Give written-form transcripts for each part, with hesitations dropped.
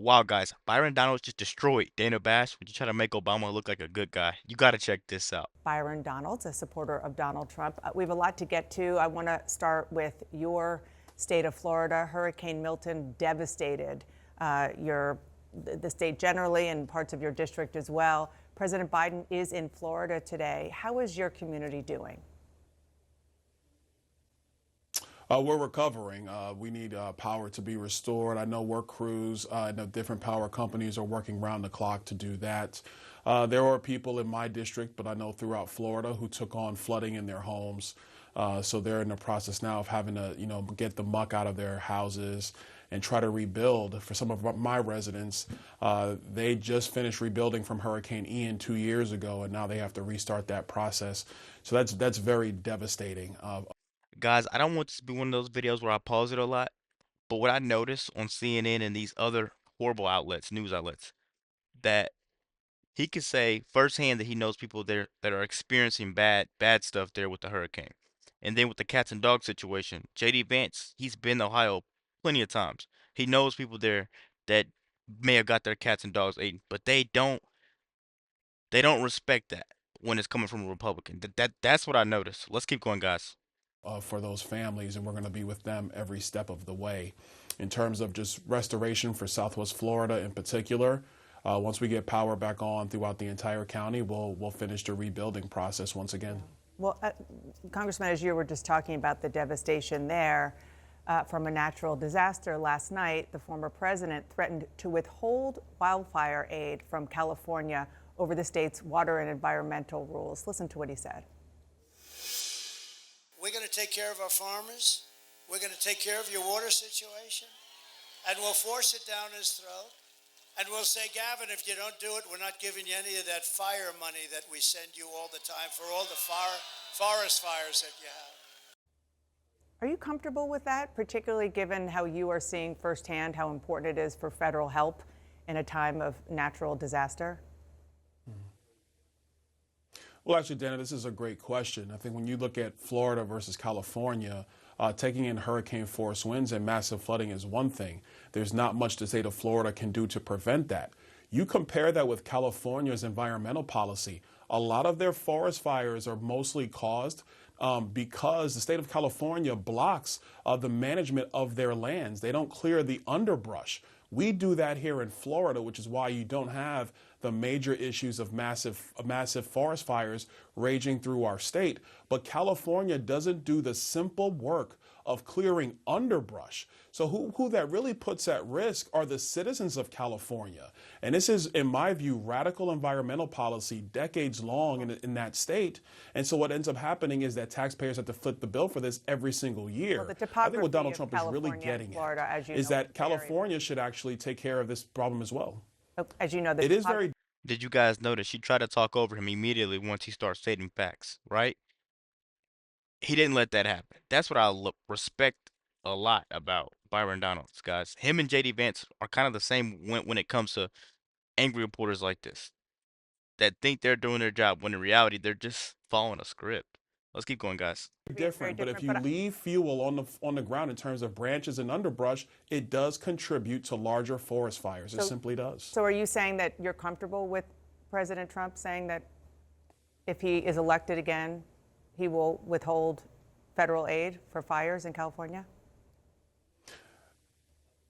Wow, guys, Byron Donalds just destroyed Dana Bash when you try to make Obama look like a good guy. You got to check this out. Byron Donalds, a supporter of Donald Trump. We have a lot to get to. I want to start with your state of Florida. Hurricane Milton devastated the state generally and parts of your district as well. President Biden is in Florida today. How is your community doing? We're recovering. We need power to be restored. I know work crews and the different power companies are working round the clock to do that. There are people in my district, but I know throughout Florida, who took on flooding in their homes. So they're in the process now of having to, get the muck out of their houses and try to rebuild. For some of my residents, they just finished rebuilding from Hurricane Ian 2 years ago, and now they have to restart that process. So that's very devastating. Guys, I don't want this to be one of those videos where I pause it a lot, but what I noticed on CNN and these other horrible outlets, news outlets, that he could say firsthand that he knows people there that are experiencing bad stuff there with the hurricane. And then with the cats and dogs situation, JD Vance, he's been to Ohio plenty of times. He knows people there that may have got their cats and dogs eaten, but they don't respect that when it's coming from a Republican. That's what I noticed. Let's keep going, guys. For those families, and we're going to be with them every step of the way. In terms of just restoration for Southwest Florida in particular, once we get power back on throughout the entire county, we'll finish the rebuilding process once again. Well, Congressman, as you were just talking about the devastation there from a natural disaster last night, the former president threatened to withhold wildfire aid from California over the state's water and environmental rules. Listen to what he said. We're going to take care of our farmers. We're going to take care of your water situation. And we'll force it down his throat. And we'll say, Gavin, if you don't do it, we're not giving you any of that fire money that we send you all the time for all the forest fires that you have. Are you comfortable with that, particularly given how you are seeing firsthand how important it is for federal help in a time of natural disaster? Well, actually, Dana, this is a great question. I think when you look at Florida versus California, taking in hurricane force winds and massive flooding is one thing. There's not much the state of Florida can do to prevent that. You compare that with California's environmental policy. A lot of their forest fires are mostly caused because the state of California blocks the management of their lands. They don't clear the underbrush. We do that here in Florida, which is why you don't have the major issues of massive forest fires raging through our state. But California doesn't do the simple work of clearing underbrush. So who that really puts at risk are the citizens of California. And this is, in my view, radical environmental policy, decades long in that state. And so what ends up happening is that taxpayers have to foot the bill for this every single year. Well, the I think topography what Donald of Trump is really California and getting Florida, at as you is know, that is very California should actually take care of this problem as well. as you know, It is very Did you guys notice she tried to talk over him immediately once he starts stating facts, right? He didn't let that happen. That's what I respect a lot about Byron Donalds, guys. Him and JD Vance are kind of the same when it comes to angry reporters like this that think they're doing their job when in reality they're just following a script. Let's keep going, guys. very different, but if different. you leave fuel on the ground in terms of branches and underbrush, it does contribute to larger forest fires. It simply does. So are you saying that you're comfortable with President Trump saying that if he is elected again, he will withhold federal aid for fires in California?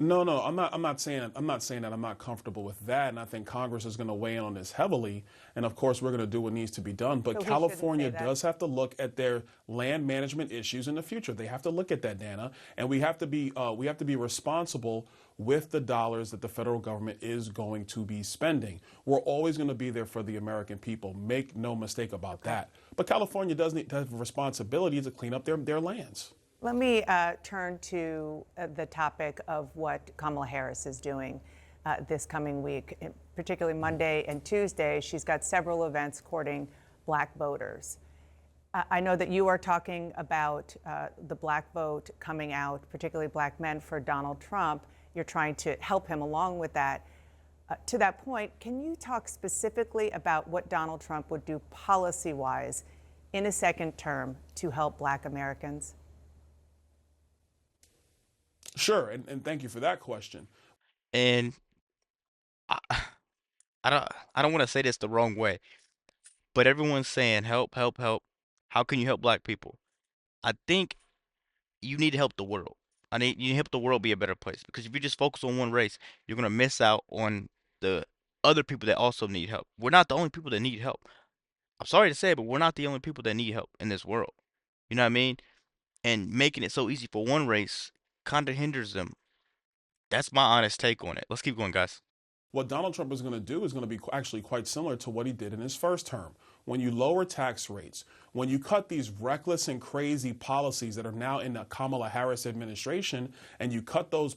No, I'm not saying that. I'm not comfortable with that, and I think Congress is going to weigh in on this heavily. And of course, we're going to do what needs to be done. But So California does have to look at their land management issues in the future. They have to look at that, Dana, and we have to be responsible with the dollars that the federal government is going to be spending. We're always going to be there for the American people. Make no mistake about that. But California does need to have a responsibility to clean up their lands. Let me turn to the topic of what Kamala Harris is doing this coming week, particularly Monday and Tuesday. She's got several events courting black voters. I know that you are talking about the black vote coming out, particularly black men, for Donald Trump. You're trying to help him along with that. To that point, can you talk specifically about what Donald Trump would do policy-wise in a second term to help black Americans? Sure, and thank you for that question. And I, I don't want to say this the wrong way, but everyone's saying help, help, help. How can you help black people? I think you need to help the world. I need you to help the world be a better place because if you just focus on one race, you're gonna miss out on the other people that also need help. We're not the only people that need help. I'm sorry to say, but we're not the only people that need help in this world. You know what I mean? And making it so easy for one race kind of hinders them. That's my honest take on it. Let's keep going, guys. What Donald Trump is going to do is going to be actually quite similar to what he did in his first term. When you lower tax rates, when you cut these reckless and crazy policies that are now in the Kamala Harris administration, and you cut those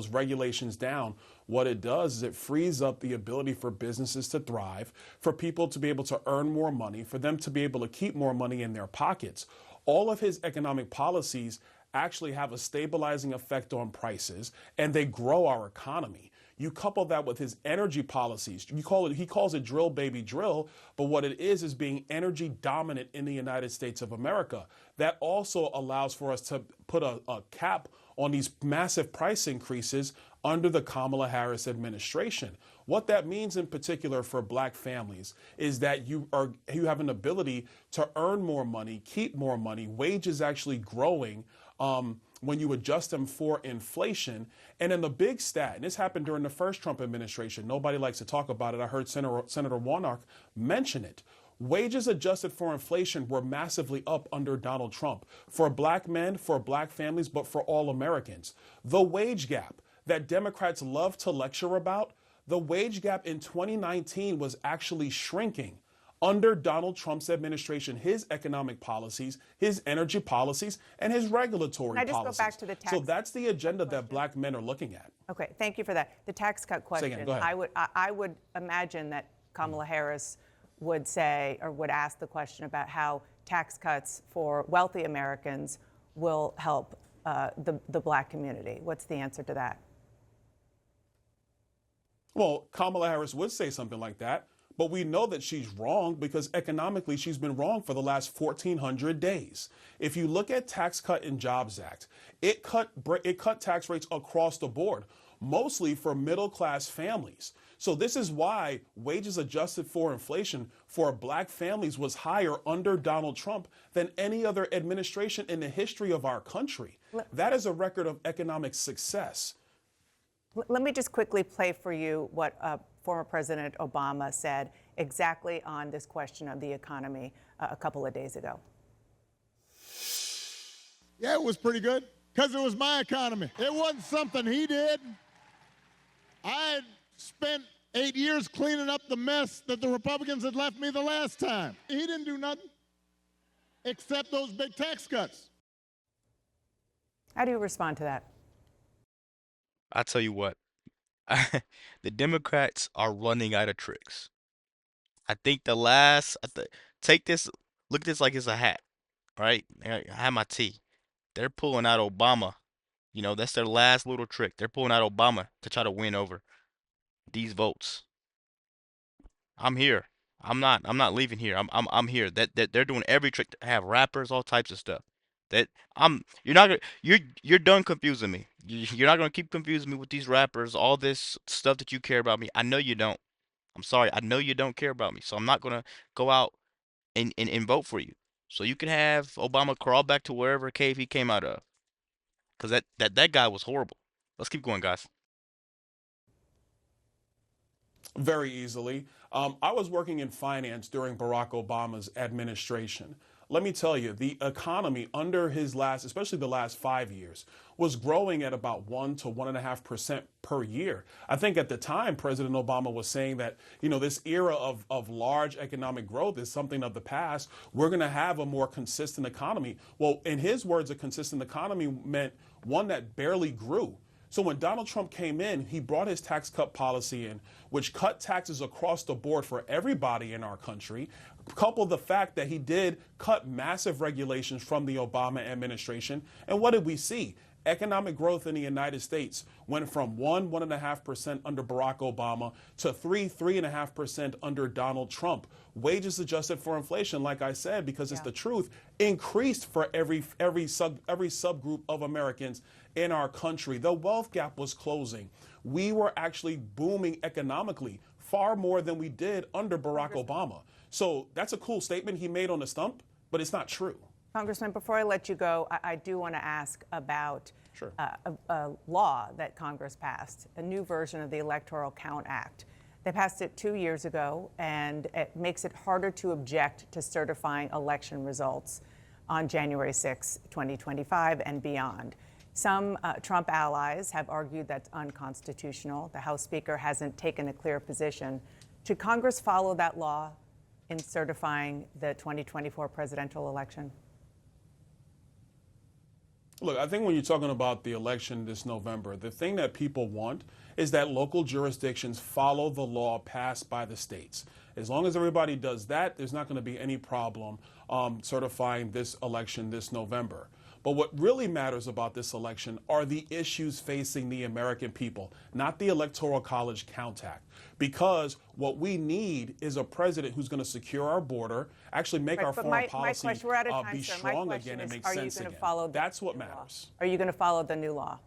regulations down, what it does is it frees up the ability for businesses to thrive, for people to be able to earn more money, for them to be able to keep more money in their pockets. All of his economic policies actually have a stabilizing effect on prices, and they grow our economy. You couple that with his energy policies. He calls it drill, baby, drill. But what it is being energy dominant in the United States of America. That also allows for us to put a cap on these massive price increases under the Kamala Harris administration. What that means in particular for black families is that you have an ability to earn more money, keep more money, wages actually growing, when you adjust them for inflation. And then the big stat, and this happened during the first Trump administration, nobody likes to talk about it. I heard Senator Warnock mention it. Wages adjusted for inflation were massively up under Donald Trump for black men, for black families, but for all Americans. The wage gap that Democrats love to lecture about, the wage gap in 2019 was actually shrinking under Donald Trump's administration, his economic policies, his energy policies, and his regulatory Can I just policies. go back to the tax? So that's the agenda that black men are looking at. Okay, thank you for that. The tax cut question. Again, go ahead. I would imagine that Kamala Harris would say or would ask the question about how tax cuts for wealthy Americans will help the black community. What's the answer to that? Well, Kamala Harris would say something like that. But we know that she's wrong because economically she's been wrong for the last 1,400 days. If you look at Tax Cut and Jobs Act, it cut tax rates across the board, mostly for middle class families. So this is why wages adjusted for inflation for black families was higher under Donald Trump than any other administration in the history of our country. That is a record of economic success. Let me just quickly play for you what former President Obama said exactly on this question of the economy a couple of days ago. Yeah, it was pretty good because it was my economy. It wasn't something he did. I had spent 8 years cleaning up the mess that the Republicans had left me the last time. He didn't do nothing except those big tax cuts. How do you respond to that? I tell you what, the Democrats are running out of tricks. I think take this, look at this like it's a hat, right? I have my tea. They're pulling out Obama. You know, that's their last little trick. They're pulling out Obama to try to win over these votes. I'm here. I'm not leaving here. I'm here. That they're doing every trick to have rappers, all types of stuff. That you're not gonna you're done confusing me. You're not gonna keep confusing me with these rappers, all this stuff that you care about me. I know you don't. I'm sorry. I know you don't care about me. So I'm not gonna go out and vote for you. So you can have Obama crawl back to wherever cave he came out of. Cause that guy was horrible. Let's keep going, guys. Very easily. I was working in finance during Barack Obama's administration. Let me tell you, the economy under his especially the last 5 years, was growing at about 1 to 1.5% per year. I think at the time, President Obama was saying that, this era of large economic growth is something of the past. We're going to have a more consistent economy. Well, in his words, a consistent economy meant one that barely grew. So when Donald Trump came in, he brought his tax cut policy in, which cut taxes across the board for everybody in our country. Coupled the fact that he did cut massive regulations from the Obama administration. And what did we see? Economic growth in the United States went from 1.5% under Barack Obama to 3.5% under Donald Trump. Wages adjusted for inflation, like I said, because it's the truth, increased for every subgroup of Americans in our country. The wealth gap was closing. We were actually booming economically far more than we did under Barack Obama. So that's a cool statement he made on the stump, but it's not true. Congressman, before I let you go, I do want to ask about a law that Congress passed, a new version of the Electoral Count Act. They passed it 2 years ago, and it makes it harder to object to certifying election results on January 6, 2025 and beyond. Some Trump allies have argued that's unconstitutional. The House Speaker hasn't taken a clear position. Should Congress follow that law in certifying the 2024 presidential election? Look, I think when you're talking about the election this November, the thing that people want is that local jurisdictions follow the law passed by the states. As long as everybody does that, there's not going to be any problem certifying this election this November. But what really matters about this election are the issues facing the American people, not the Electoral College Count Act. Because what we need is a president who's going to secure our border, actually make our foreign policy be strong again and make sense again. That's what matters. Are you going to follow the new law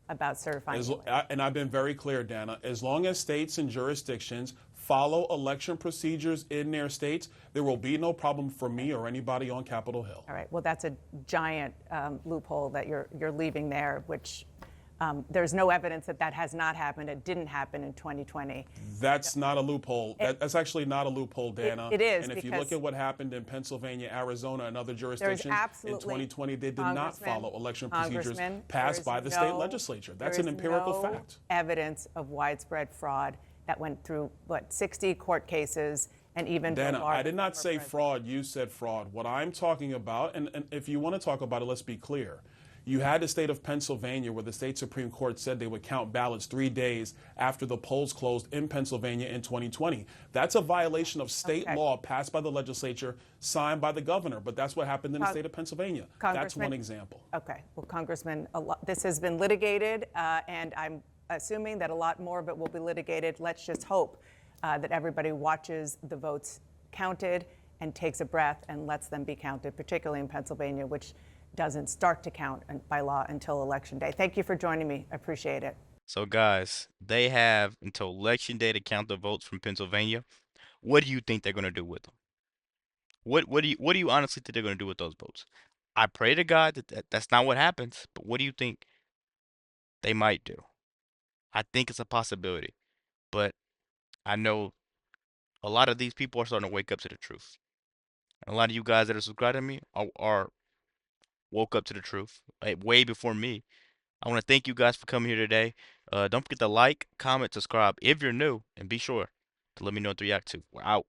about certifying? And I've been very clear, Dana, as long as states and jurisdictions follow election procedures in their states, there will be no problem for me or anybody on Capitol Hill. All right. Well, that's a giant loophole that you're leaving there, which there's no evidence that has not happened. It didn't happen in 2020. That's not a loophole. That's actually not a loophole, Dana. It is. And if you look at what happened in Pennsylvania, Arizona, and other jurisdictions in 2020, they did not follow election procedures passed by the state legislature. That's an empirical fact. Evidence of widespread fraud that went through, 60 court cases and even Dana, I did not say fraud. You said fraud. What I'm talking about, and if you want to talk about it, let's be clear. You had the state of Pennsylvania where the state Supreme Court said they would count ballots 3 days after the polls closed in Pennsylvania in 2020. That's a violation of state law passed by the legislature, signed by the governor. But that's what happened in the state of Pennsylvania. That's one example. Okay. Well, Congressman, this has been litigated, and I'm assuming that a lot more of it will be litigated. Let's just hope that everybody watches the votes counted and takes a breath and lets them be counted, particularly in Pennsylvania, which doesn't start to count by law until Election Day. Thank you for joining me. I appreciate it. So, guys, they have until Election Day to count the votes from Pennsylvania. What do you think they're going to do with them? What do you honestly think they're going to do with those votes? I pray to God that's not what happens, but what do you think they might do? I think it's a possibility, but I know a lot of these people are starting to wake up to the truth. And a lot of you guys that are subscribed to me are woke up to the truth way before me. I want to thank you guys for coming here today. Don't forget to like, comment, subscribe if you're new, and be sure to let me know what to react to. We're out.